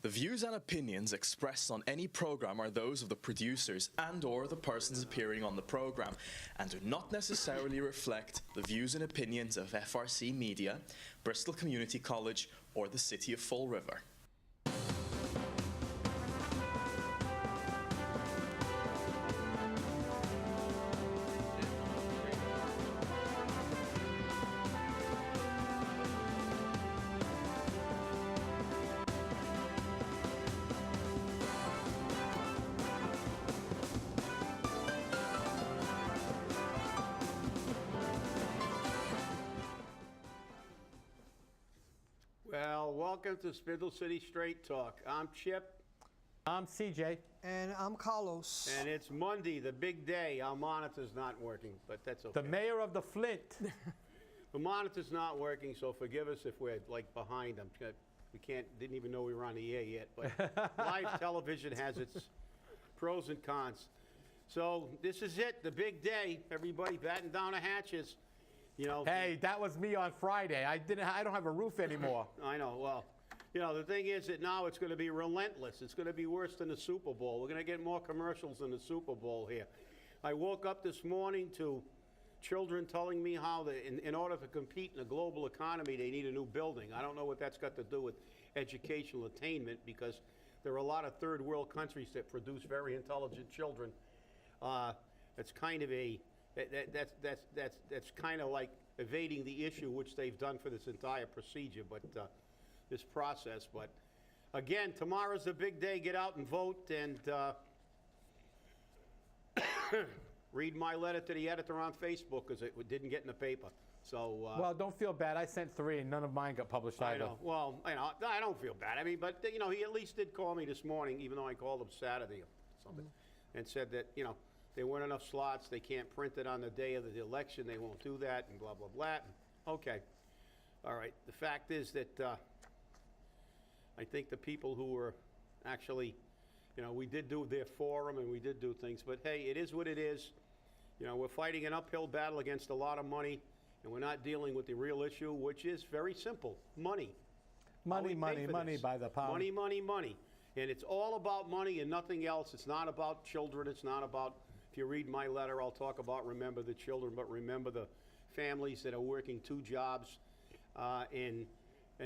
The views and opinions expressed on any program are those of the producers and/or the persons appearing on the program and do not necessarily reflect the views and opinions of FRC Media, Bristol Community College, or the City of Fall River. Well, welcome to Spindle City Straight Talk. I'm Chip. I'm CJ. And I'm Carlos. And it's Monday, the big day. Our monitor's not working, but that's okay. The mayor of the Flint. The monitor's not working, so forgive us if we're like behind them. We didn't even know we were on the air yet, but live television has its pros and cons. So this is it, the big day. Everybody batten down the hatches. You know, hey, that was me on Friday. I don't have a roof anymore. I know. Well, you know, the thing is that now it's going to be relentless. It's going to be worse than the Super Bowl. We're going to get more commercials than the Super Bowl here. I woke up this morning to children telling me how in order to compete in a global economy, they need a new building. I don't know what that's got to do with educational attainment, because there are a lot of third world countries that produce very intelligent children. It's kind of that's kind of like evading the issue, which they've done for this entire procedure, but this process. But again, tomorrow's the big day. Get out and vote, and read my letter to the editor on Facebook, because it didn't get in the paper. So well, don't feel bad. I sent 3, and none of mine got published either. I know. Well, I don't feel bad. I mean, but he at least did call me this morning, even though I called him Saturday or something, and said that there weren't enough slots. They can't print it on the day of the election. They won't do that, and blah, blah, blah. Okay. All right. The fact is that I think the people who were actually, we did do their forum and we did do things. But, hey, it is what it is. We're fighting an uphill battle against a lot of money, and we're not dealing with the real issue, which is very simple. Money. Money by the pound. Money, money, money. And it's all about money and nothing else. It's not about children. It's not about... If you read my letter, I'll talk about remember the children, but remember the families that are working 2 jobs and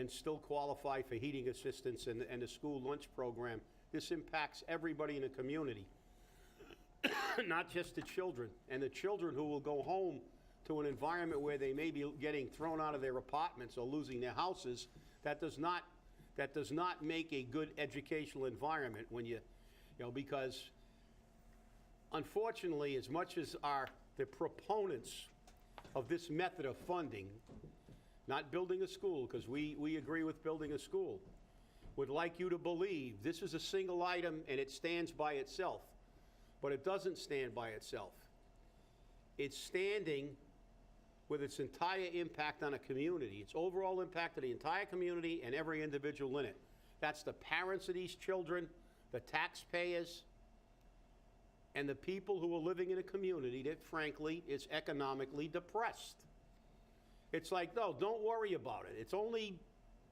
still qualify for heating assistance and the school lunch program. This impacts everybody in the community, not just the children. And the children who will go home to an environment where they may be getting thrown out of their apartments or losing their houses, that does not make a good educational environment when because unfortunately, as much as the proponents of this method of funding, not building a school, because we agree with building a school, would like you to believe this is a single item and it stands by itself. But it doesn't stand by itself. It's standing with its entire impact on a community, its overall impact on the entire community and every individual in it. That's the parents of these children, the taxpayers, and the people who are living in a community that, frankly, is economically depressed. It's like, no, don't worry about it. It's only,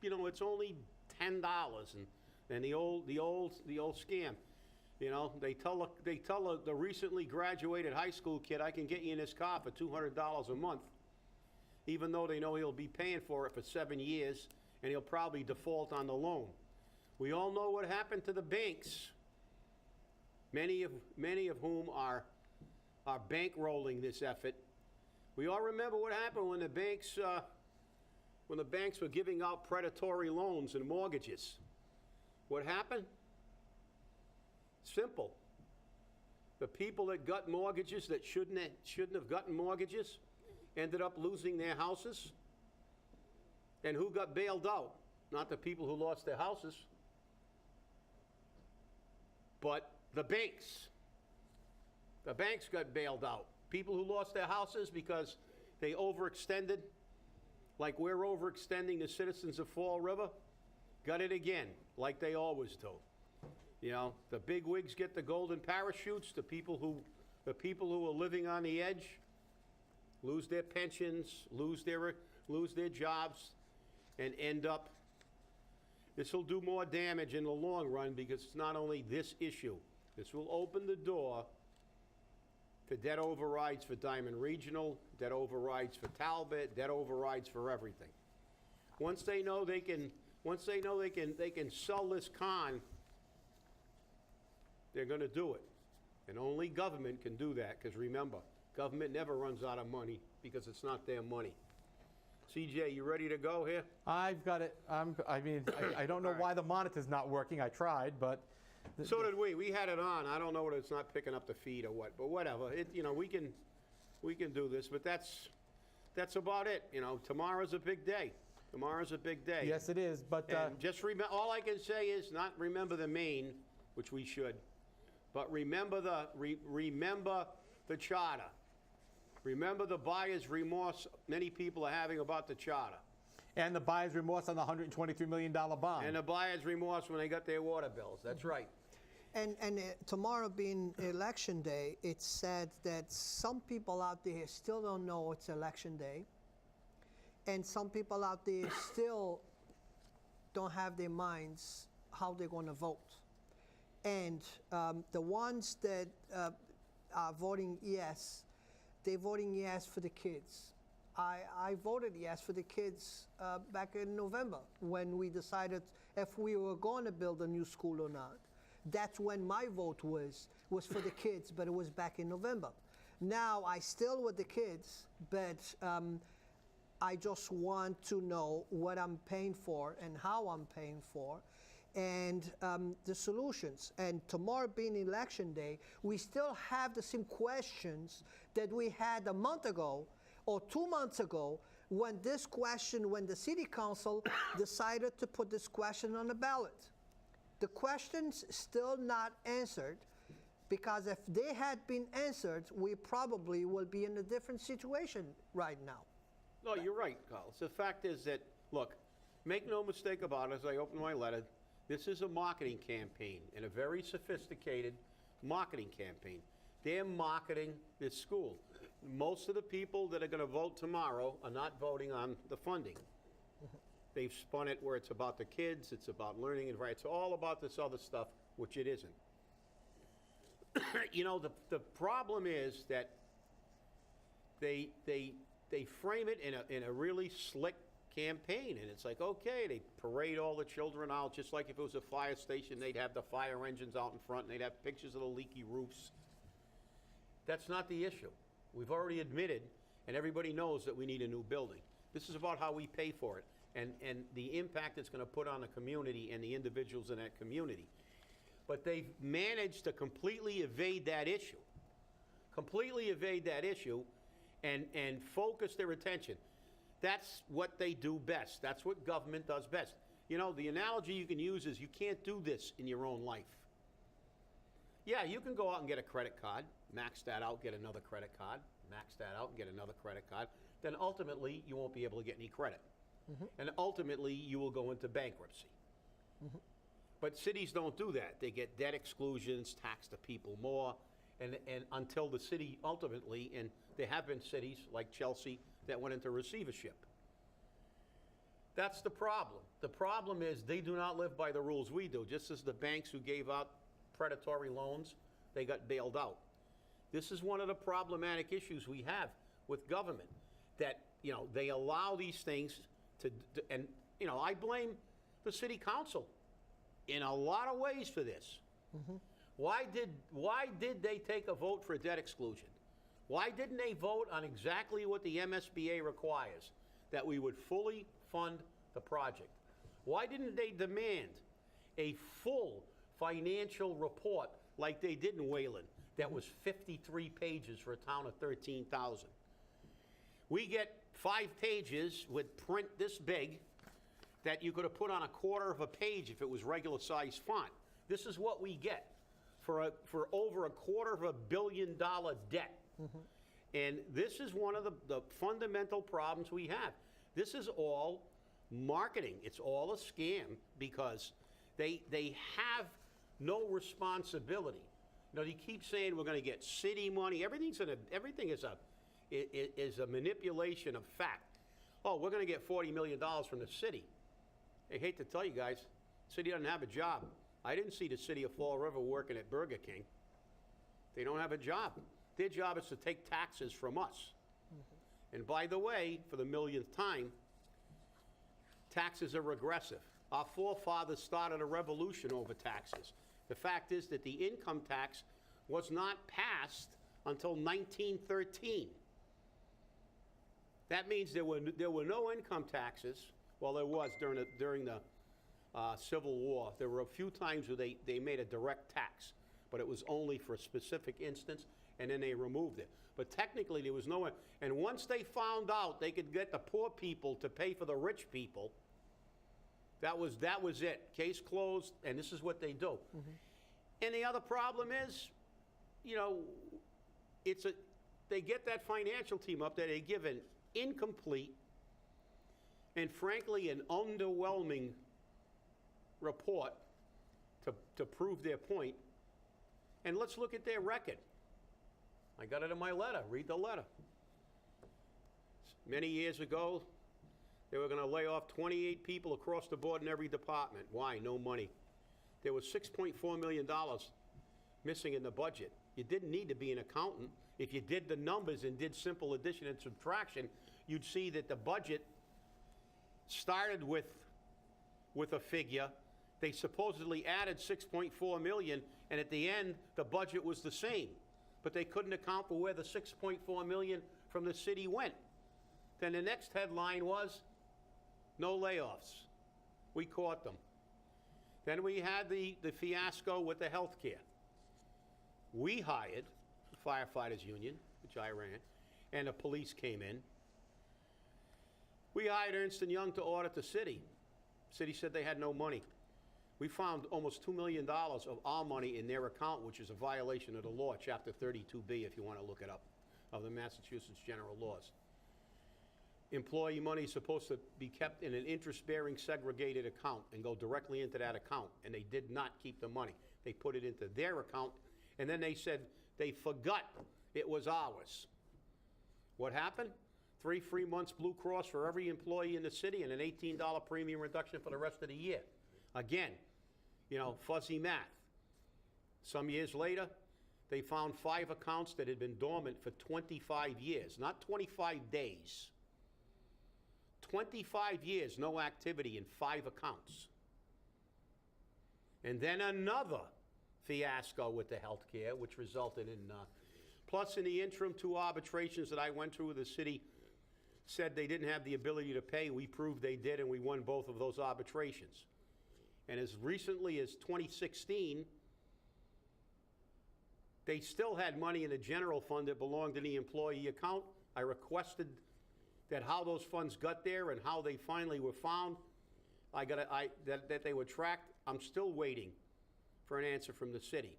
it's only $10, and the old scam. They tell the recently graduated high school kid, I can get you in this car for $200 a month, even though they know he'll be paying for it for 7 years, and he'll probably default on the loan. We all know what happened to the banks. Many of whom are bankrolling this effort. We all remember what happened when the banks were giving out predatory loans and mortgages. What happened? Simple. The people that got mortgages that shouldn't have gotten mortgages ended up losing their houses. And who got bailed out? Not the people who lost their houses, but the banks. The banks got bailed out. People who lost their houses because they overextended, like we're overextending the citizens of Fall River, got it again, like they always do. The big wigs get the golden parachutes. The people who are living on the edge lose their pensions, lose their jobs, and end up This will do more damage in the long run because it's not only this issue. This will open the door to debt overrides for Diamond Regional, debt overrides for Talbot, debt overrides for everything. Once they know they can sell this con, they're going to do it. And only government can do that, because remember, government never runs out of money because it's not their money. CJ, you ready to go here? I've got it. I don't know why the monitor's not working. I tried, but So did we. We had it on. I don't know whether it's not picking up the feed or what, but whatever. We can do this, but that's about it. Tomorrow's a big day. Tomorrow's a big day. yes, it is. But And just remember, all I can say is not remember the main, which we should, but remember the charter. Remember the buyer's remorse many people are having about the charter. and the buyer's remorse on the $123 million bond. And the buyer's remorse when they got their water bills. That's right. And tomorrow being election day, it's said that some people out there still don't know it's election day. And some people out there still don't have their minds how they're going to vote. And the ones that are voting yes, they're voting yes for the kids. I voted yes for the kids back in November when we decided if we were going to build a new school or not. That's when my vote was for the kids, but it was back in November. Now I still with the kids, but I just want to know what I'm paying for and how I'm paying for, and the solutions. And tomorrow being election day, we still have the same questions that we had a month ago or 2 months ago when the city council decided to put this question on the ballot. The question's still not answered, because if they had been answered, we probably will be in a different situation right now. No, you're right, Carl. The fact is that, look, make no mistake about it, as I open my letter, this is a marketing campaign, and a very sophisticated marketing campaign. They're marketing this school. Most of the people that are going to vote tomorrow are not voting on the funding. They've spun it where it's about the kids, it's about learning and right. It's all about this other stuff, which it isn't. The problem is that they frame it in a really slick campaign, and it's like, okay, they parade all the children out, just like if it was a fire station, they'd have the fire engines out in front, and they'd have pictures of the leaky roofs. That's not the issue. We've already admitted, and everybody knows that we need a new building. This is about how we pay for it, and the impact it's going to put on the community and the individuals in that community. But they've managed to completely evade that issue. And focus their attention. That's what they do best. That's what government does best. The analogy you can use is you can't do this in your own life. Yeah, you can go out and get a credit card, max that out, get another credit card, max that out and get another credit card. Then ultimately, you won't be able to get any credit. Mm-hmm. And ultimately, you will go into bankruptcy. Mm-hmm. But cities don't do that. They get debt exclusions, tax the people more, and until the city ultimately, and there have been cities like Chelsea that went into receivership. That's the problem. The problem is they do not live by the rules we do. Just as the banks who gave out predatory loans, they got bailed out. This is one of the problematic issues we have with government, that they allow these things to, and I blame the city council in a lot of ways for this. Mm-hmm. Why did they take a vote for debt exclusion? Why didn't they vote on exactly what the MSBA requires, that we would fully fund the project? Why didn't they demand a full financial report like they did in Wayland that was 53 pages for a town of 13,000? We get 5 pages with print this big that you could have put on a quarter of a page if it was regular size font. This is what we get for over $250 million debt. Mm-hmm. And this is one of the fundamental problems we have. This is all marketing. It's all a scam because they have no responsibility. They keep saying we're going to get city money. Everything is a manipulation of fact. Oh, we're going to get $40 million from the city. I hate to tell you guys, City doesn't have a job. I didn't see the city of Fall River working at Burger King. They don't have a job. Their job is to take taxes from us. And by the way, for the millionth time, taxes are regressive. Our forefathers started a revolution over taxes. The fact is that the income tax was not passed until 1913. That means there were no income taxes. Well, there was during the Civil War. There were a few times where they made a direct tax, but it was only for a specific instance, and then they removed it. But technically, there was no, and once they found out they could get the poor people to pay for the rich people, that was it. Case closed, and this is what they do. And the other problem is, you know, they get that financial team up there, they give an incomplete and frankly an underwhelming report to prove their point. And let's look at their record. I got it in my letter. Read the letter. Many years ago, they were going to lay off 28 people across the board in every department. Why? No money. There was $6.4 million missing in the budget. You didn't need to be an accountant. If you did the numbers and did simple addition and subtraction, you'd see that the budget started with a figure. They supposedly added $6.4 million, and at the end, the budget was the same. But they couldn't account for where the $6.4 million from the city went. Then the next headline was, no layoffs. We caught them. Then we had the fiasco with the health care. We hired the firefighters union, which I ran, and the police came in. We hired Ernst & Young to audit the city. City said they had no money. We found almost $2 million of our money in their account, which is a violation of the law, Chapter 32B, if you want to look it up, of the Massachusetts General Laws. Employee money is supposed to be kept in an interest-bearing segregated account and go directly into that account, and they did not keep the money. They put it into their account, and then they said they forgot it was ours. What happened? 3 free months Blue Cross for every employee in the city and an $18 premium reduction for the rest of the year. Again, you know, fuzzy math. Some years later, they found 5 accounts that had been dormant for 25 years, not 25 days. 25 years, no activity in 5 accounts. And then another fiasco with the health care, which resulted in, plus in the interim 2 arbitrations that I went through, the city said they didn't have the ability to pay. We proved they did, and we won both of those arbitrations. And as recently as 2016, they still had money in the general fund that belonged in the employee account. I requested that how those funds got there and how they finally were found, that they were tracked. I'm still waiting for an answer from the city.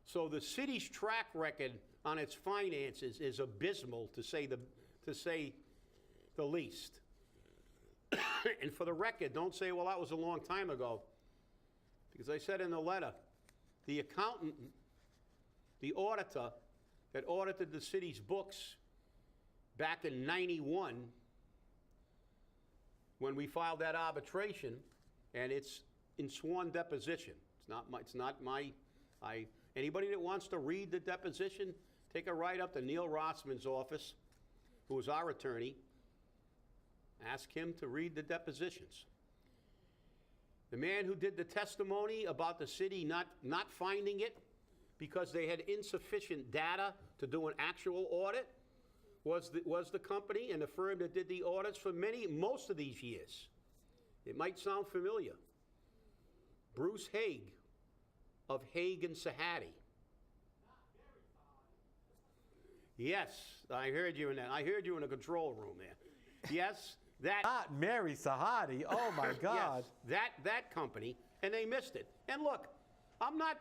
So the city's track record on its finances is abysmal, to say the least. And for the record, don't say, well, that was a long time ago. Because I said in the letter, the accountant, the auditor that audited the city's books back in '91, when we filed that arbitration, and it's in sworn deposition. It's not my, anybody that wants to read the deposition, take a ride up to Neil Rossman's office, who was our attorney. Ask him to read the depositions. The man who did the testimony about the city not finding it because they had insufficient data to do an actual audit was the company and the firm that did the audits for most of these years. It might sound familiar. Bruce Haig of Haig and Sahadi. Yes, I heard you in that. I heard you in the control room there. Yes, that. Not Mary Sahadi. Oh my God. Yes, that company, and they missed it. And look, I'm not,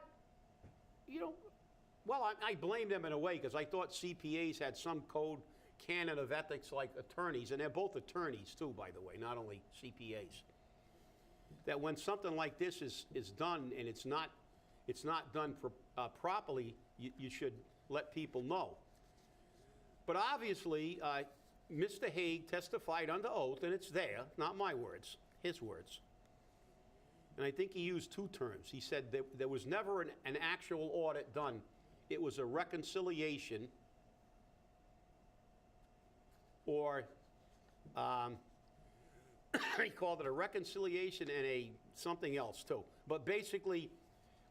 well, I blame them in a way because I thought CPAs had some code canon of ethics like attorneys, and they're both attorneys too, by the way, not only CPAs. That when something like this is done and it's not done properly, you should let people know. But obviously, Mr. Haig testified under oath, and it's there, not my words, his words. and I think he used 2 terms. He said that there was never an actual audit done. It was a reconciliation or he called it a reconciliation and a something else too. But basically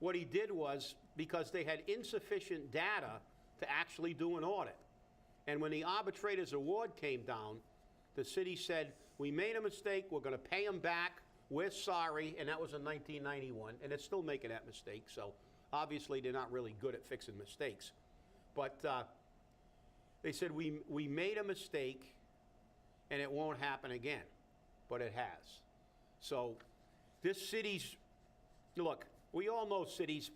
what he did was, because they had insufficient data to actually do an audit. And when the arbitrator's award came down, the city said, we made a mistake, we're going to pay them back, we're sorry, and that was in 1991, and it's still making that mistake, so obviously they're not really good at fixing mistakes. But they said, we made a mistake, and it won't happen again, but it has. So this city's, look, we all know cities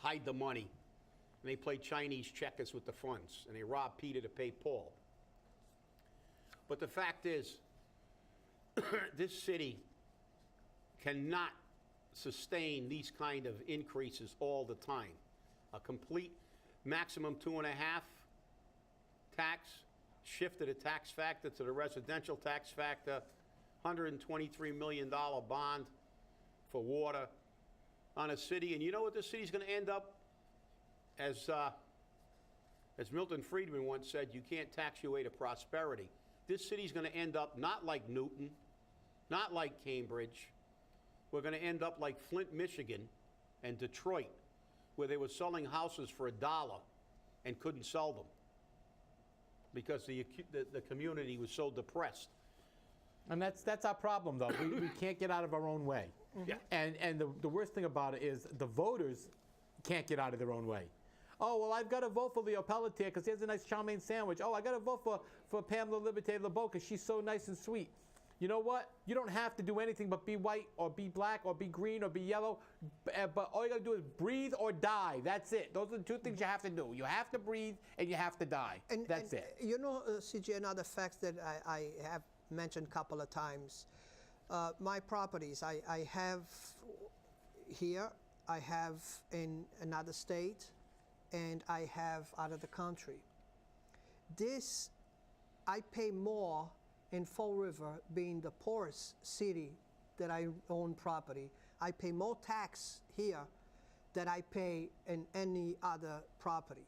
hide the money, and they play Chinese checkers with the funds, and they rob Peter to pay Paul. But the fact is, this city cannot sustain these kind of increases all the time. A complete maximum 2.5 tax, shift of the tax factor to the residential tax factor, $123 million bond for water on a city. And you know what this city's going to end up? As Milton Friedman once said, you can't tax your way to prosperity. This city's going to end up not like Newton, not like Cambridge. We're going to end up like Flint, Michigan, and Detroit, where they were selling houses for $1 and couldn't sell them because the community was so depressed. And that's our problem, though. We can't get out of our own way. Yeah. And the worst thing about it is the voters can't get out of their own way. Oh, well, I've got to vote for Leo Pelletier because he has a nice chow mein sandwich. Oh, I got to vote for Pamela Liberté LeBeau because she's so nice and sweet. You know what? You don't have to do anything but be white or be black or be green or be yellow. But all you got to do is breathe or die. That's it. Those are the 2 things you have to do. You have to breathe and you have to die. That's it. You know, CJ, another fact that I have mentioned a couple of times. My properties, I have here, I have in another state, and I have out of the country. This, I pay more in Fall River, being the poorest city that I own property. I pay more tax here than I pay in any other property.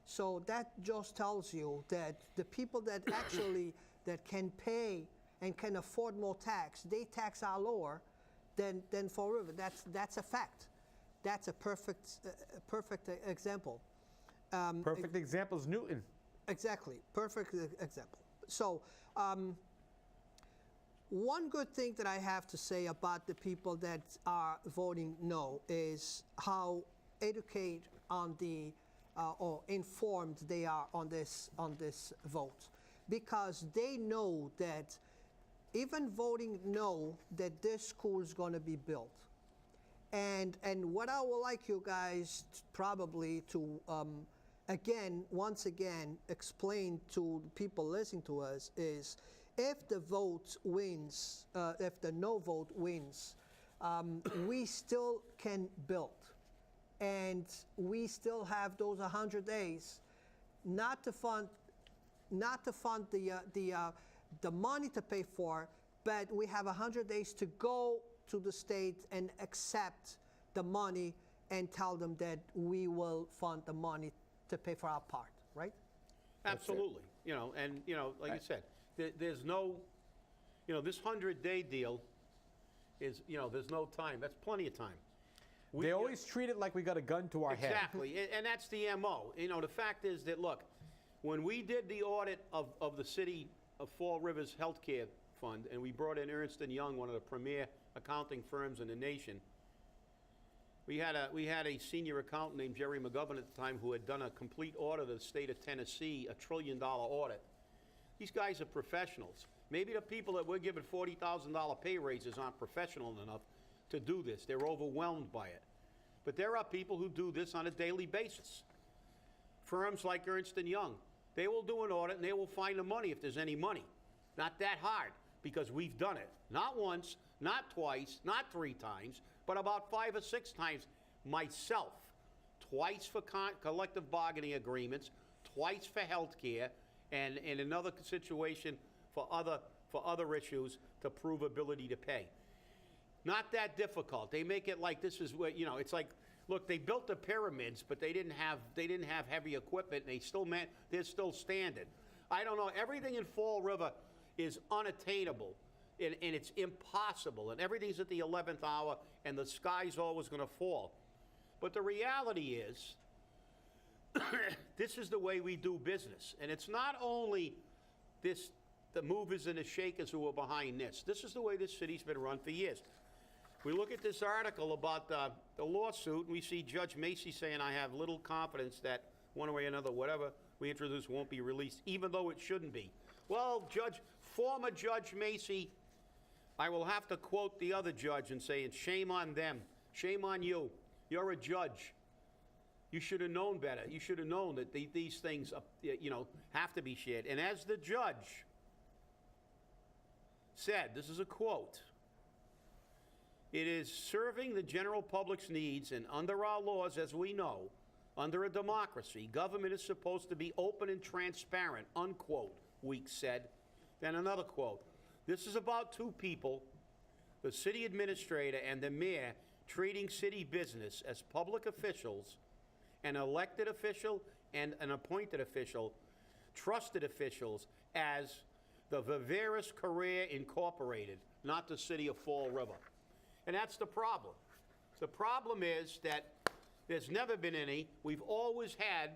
So that just tells you that the people that actually that can pay and can afford more tax, they tax are lower than Fall River. That's a fact. That's a perfect example. Perfect example is Newton. Exactly, perfect example. So one good thing that I have to say about the people that are voting no is how educated on the or informed they are on this vote, because they know that even voting no, that this school is going to be built. And what I would like you guys probably to once again explain to people listening to us is, if the vote wins, if the no vote wins, we still can build, and we still have those 100 days, not to fund the money to pay for, but we have 100 days to go to the state and accept the money and tell them that we will fund the money to pay for our part, right? Absolutely. You know, and you know, like you said, there's no, you know, this 100-day deal is, you know, there's no time. That's plenty of time. They always treat it like we got a gun to our head. Exactly, and that's the MO. You know, the fact is that, look, when we did the audit of the city of Fall River's healthcare fund, and we brought in Ernst & Young, one of the premier accounting firms in the nation, we had a senior accountant named Jerry McGovern at the time who had done a complete audit of the state of Tennessee, $1 trillion audit. These guys are professionals. Maybe the people that we're giving $40,000 pay raises aren't professional enough to do this. They're overwhelmed by it. But there are people who do this on a daily basis. Firms like Ernst & Young, they will do an audit and they will find the money if there's any money. Not that hard, because we've done it. Not once, not twice, not 3 times, but about 5 or 6 times myself. Twice for collective bargaining agreements, twice for health care, and in another situation for other issues to prove ability to pay. Not that difficult. They make it like this is what, it's like, look, they built the pyramids, but they didn't have heavy equipment, and they're still standing. I don't know. Everything in Fall River is unattainable, and it's impossible, and everything's at the 11th hour, and the sky's always going to fall. But the reality is, this is the way we do business. And it's not only the movers and the shakers who are behind this. This is the way this city's been run for years. We look at this article about the lawsuit, and we see Judge Macy saying, I have little confidence that one way or another, whatever we introduce won't be released, even though it shouldn't be. Well, former Judge Macy, I will have to quote the other judge and say, shame on them, shame on you. You're a judge. You should have known better. You should have known that these things, have to be shared. And as the judge said, this is a quote, it is serving the general public's needs, and under our laws, as we know, under a democracy, government is supposed to be open and transparent, unquote, Weeks said. Then another quote, this is about two people, the city administrator and the mayor, treating city business as public officials, an elected official and an appointed official, trusted officials, as the Viveris Career Incorporated, not the city of Fall River. And that's the problem. The problem is that there's never been any. We've always had,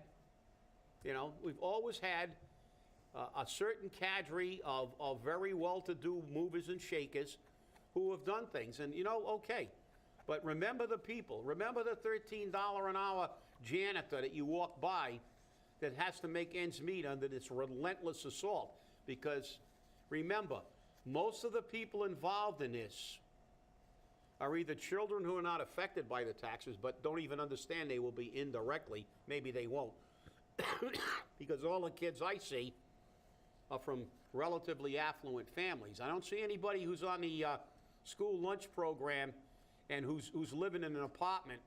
a certain cadre of very well-to-do movers and shakers who have done things. And, okay. But remember the people. Remember the $13 an hour janitor that you walk by that has to make ends meet under this relentless assault. Because, remember, most of the people involved in this are either children who are not affected by the taxes but don't even understand they will be indirectly. Maybe they won't. Because all the kids I see are from relatively affluent families. I don't see anybody who's on the school lunch program and who's living in an apartment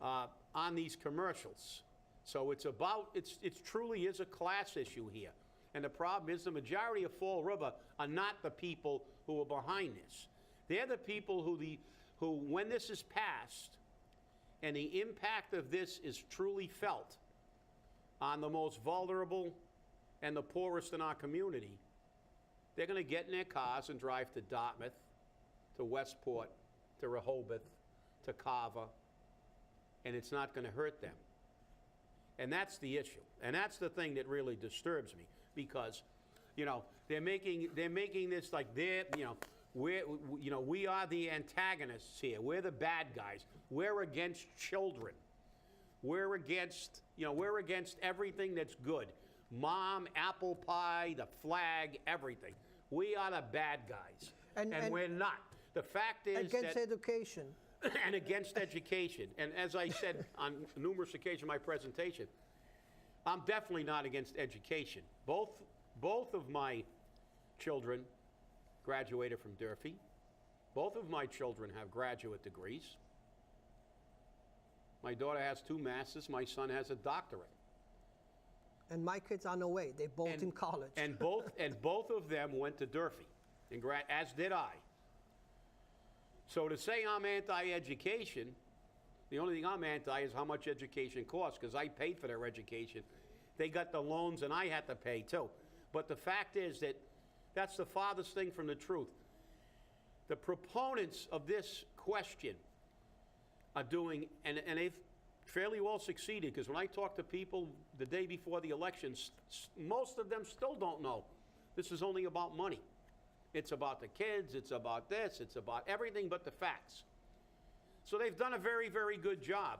on these commercials. So it truly is a class issue here. And the problem is the majority of Fall River are not the people who are behind this. They're the people who, when this is passed and the impact of this is truly felt on the most vulnerable and the poorest in our community, they're going to get in their cars and drive to Dartmouth, to Westport, to Rehoboth, to Carver, and it's not going to hurt them. And that's the issue. And that's the thing that really disturbs me, because, they're making this like we are the antagonists here. We're the bad guys. We're against children. We're against everything that's good. Mom, apple pie, the flag, everything. We are the bad guys. And we're not. The fact is against education. And against education. And as I said on numerous occasions in my presentation, I'm definitely not against education. Both of my children graduated from Durfee. Both of my children have graduate degrees. My daughter has 2 masters. My son has a doctorate. And my kids are on the way. They're both in college. And both of them went to Durfee, as did I. So to say I'm anti-education, the only thing I'm anti is how much education costs, because I paid for their education. They got the loans, and I had to pay too. But the fact is that that's the farthest thing from the truth. The proponents of this question are doing, and they've fairly well succeeded, because when I talk to people the day before the elections, most of them still don't know. This is only about money. It's about the kids, it's about this, it's about everything but the facts. So they've done a very, very good job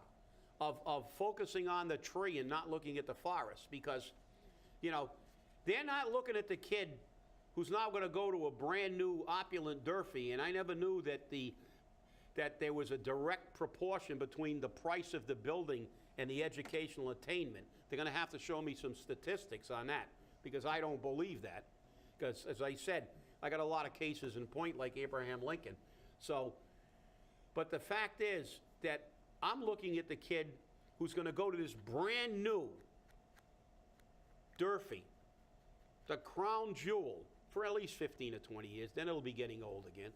of focusing on the tree and not looking at the forest, because, they're not looking at the kid who's now going to go to a brand new opulent Durfee, and I never knew that there was a direct proportion between the price of the building and the educational attainment. They're going to have to show me some statistics on that, because I don't believe that. Because, as I said, I got a lot of cases in point like Abraham Lincoln. So, but the fact is that I'm looking at the kid who's going to go to this brand new Durfee, the crown jewel, for at least 15 or 20 years. Then it'll be getting old again.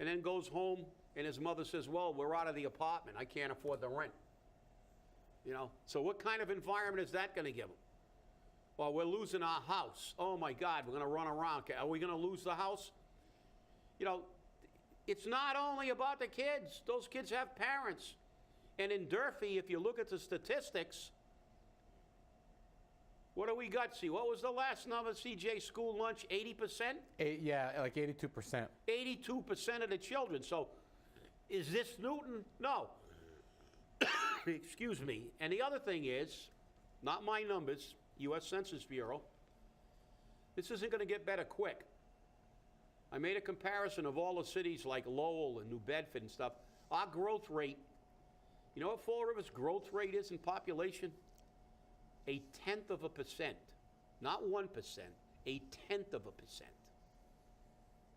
and then goes home and his mother says, well, we're out of the apartment. I can't afford the rent. You know, so what kind of environment is that going to give them? Well, we're losing our house. Oh my God, we're going to run around. Are we going to lose the house? You know, it's not only about the kids. Those kids have parents. And in Durfee, if you look at the statistics, what do we got? See, what was the last number, CJ, school lunch? 80%? Yeah, like 82%. 82% of the children. So is this Newton? No. Excuse me. And the other thing is, not my numbers, U.S. Census Bureau, this isn't going to get better quick. I made a comparison of all the cities like Lowell and New Bedford and stuff. Our growth rate, you know what Fall River's growth rate is in population? 0.1%. Not 1%, 0.1%.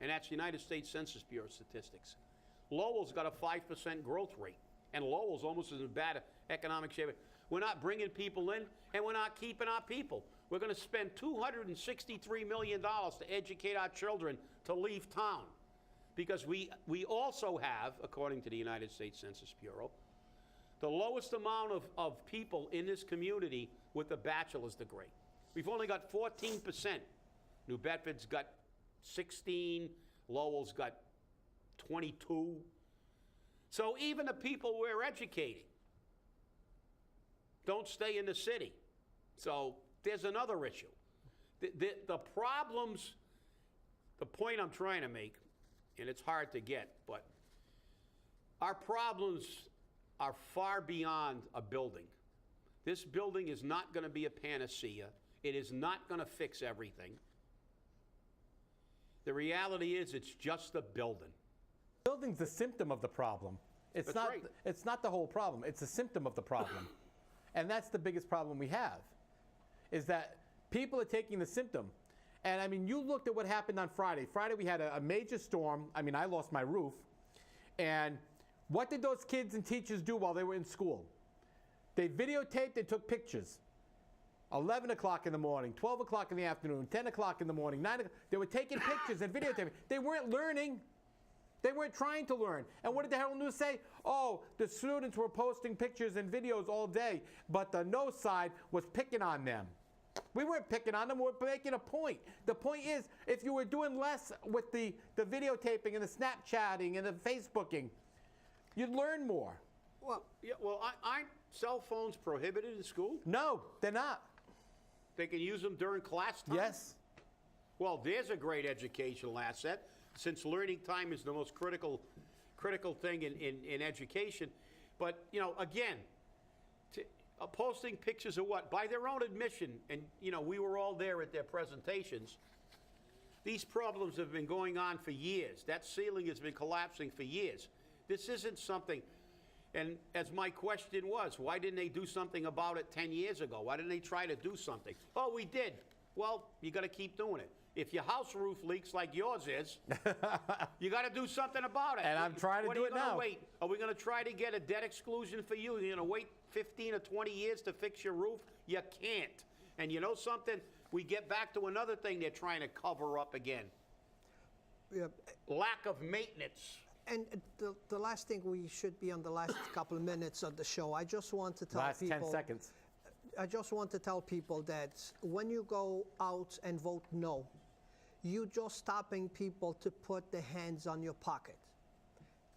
And that's United States Census Bureau statistics. Lowell's got a 5% growth rate, and Lowell's almost as bad economic shape. We're not bringing people in, and we're not keeping our people. We're going to spend $263 million to educate our children to leave town, because we also have, according to the United States Census Bureau, the lowest amount of people in this community with a bachelor's degree. We've only got 14%. New Bedford's got 16, Lowell's got 22. So even the people we're educating don't stay in the city. So there's another issue. The problems, the point I'm trying to make, and it's hard to get, but our problems are far beyond a building. This building is not going to be a panacea. It is not going to fix everything. The reality is it's just a building. Building's a symptom of the problem. It's not. Right. It's not the whole problem. It's a symptom of the problem, and that's the biggest problem we have, is that people are taking the symptom. And I mean, you looked at what happened on Friday. Friday we had a major storm. I mean, I lost my roof, and what did those kids and teachers do while they were in school? They videotaped and took pictures. 11 o'clock in the morning, 12 o'clock in the afternoon, 10 o'clock in the morning, 9 o'clock. They were taking pictures and videotaping. They weren't learning. They weren't trying to learn. And what did the Herald News say? Oh, the students were posting pictures and videos all day, but the no side was picking on them. We weren't picking on them, we were making a point. The point is, if you were doing less with the videotaping and the Snapchatting and the Facebooking, you'd learn more. Well, yeah, aren't cell phones prohibited in school? No, they're not. They can use them during class time? Yes. Well, there's a great educational asset, since learning time is the most critical thing in education. But, you know, again, posting pictures of what? By their own admission, and, you know, we were all there at their presentations, these problems have been going on for years. That ceiling has been collapsing for years. This isn't something, and as my question was, why didn't they do something about it 10 years ago? Why didn't they try to do something? Oh, we did. Well, you got to keep doing it. If your house roof leaks like yours is, you got to do something about it. And I'm trying to do it now. Wait? Are we going to try to get a debt exclusion for you? You're going to wait 15 or 20 years to fix your roof? You can't. And you know something? We get back to another thing they're trying to cover up again. Yeah. Lack of maintenance. And the last thing, we should be on the last couple of minutes of the show. I just want to tell people. Last 10 seconds. I just want to tell people that when you go out and vote no, you're just stopping people to put their hands on your pocket.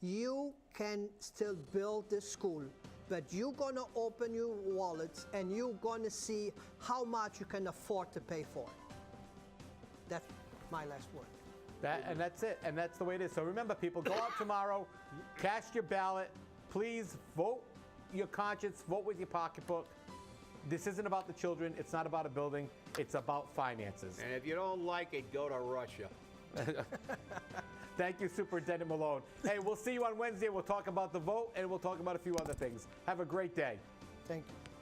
You can still build this school, but you're going to open your wallets and you're going to see how much you can afford to pay for it. That's my last word. And that's it. And that's the way it is. So remember, people, go out tomorrow, cast your ballot. Please vote your conscience, vote with your pocketbook. This isn't about the children. It's not about a building. It's about finances. And if you don't like it, go to Russia. Thank you, Superintendent Malone. Hey, we'll see you on Wednesday. We'll talk about the vote, and we'll talk about a few other things. Have a great day. Thank you.